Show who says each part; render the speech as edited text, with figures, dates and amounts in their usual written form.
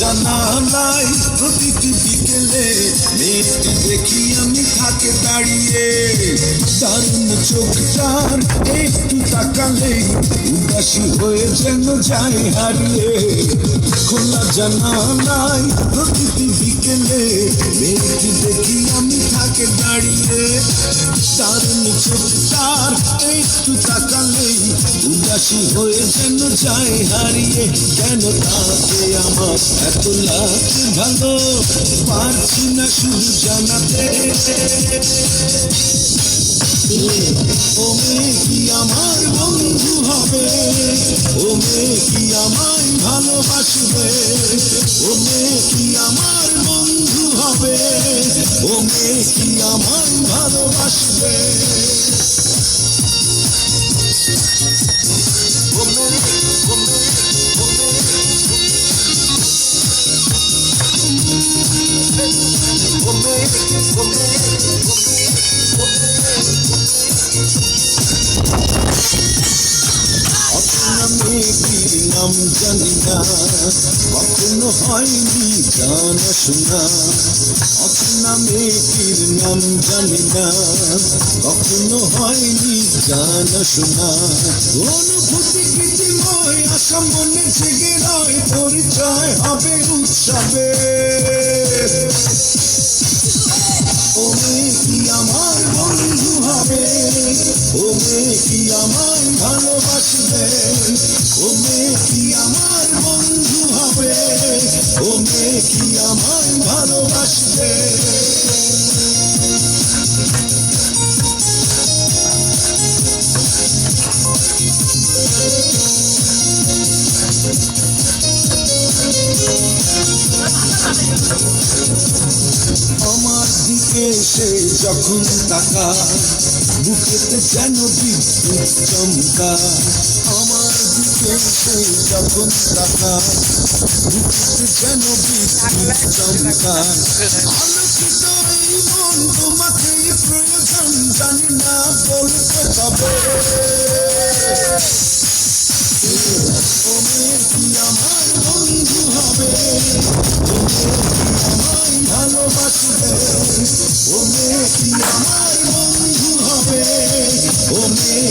Speaker 1: জানালায় প্রতিটি বিকেলে মেয়েটি দেখি আমি থাকে দাঁড়িয়ে, দারুণ চোখটার একটু তাকালেই উদাসী হয়ে যেন যায় হারিয়ে। খোলা জানালায় প্রতিটি বিকেলে মেয়েটি দেখি আমি থাকে দাঁড়িয়ে, দারুণ চোখটার একটু তাকালেই উদাসী হয়ে যেন যায় হারিয়ে। কেন তাকে আমার এত লাগছে ভালো, পারছি না শুধু জানাতে। ও মেয়ে কি আমার বন্ধু হবে, ও মেয়ে কি আমায় ভালোবাসবে, ও মেয়ে কি আমার বন্ধু হবে, ও মেয়ে কি আমায় ভালোবাসবে। ও মেয়ে, ও মেয়ে, ও মেয়ে, ও মেয়ে, ও মেয়ে, ও মেয়েটির নাম জানি না, কখনো হয়নি জানা শোনা। অচেনা মেয়েটির নাম জানি না, কখনো হয়নি জানা শোনা। অনুভূতি গীতিময় আশা মনে জেগে রয়, পরিচয় হবে উৎসবে। ও মেয়ে কি আমার বন্ধু হবে, ও মেয়ে কি আমায় ভালোবাসবে, ও মেয়ে কি আমার বন্ধু হবে, ও মেয়ে কি আমায় ভালোবাসবে। আমার দিকে সে যখন তাকায়, বুকেতে যেন বিদ্যুৎ চমকায়। আমার দিকে সে যখন তাকায়, বুকেতে যেন বিদ্যুৎ চমকায়। আলোকিত এই মন তোমাকেই প্রয়োজন, জানি না বলতে কবে।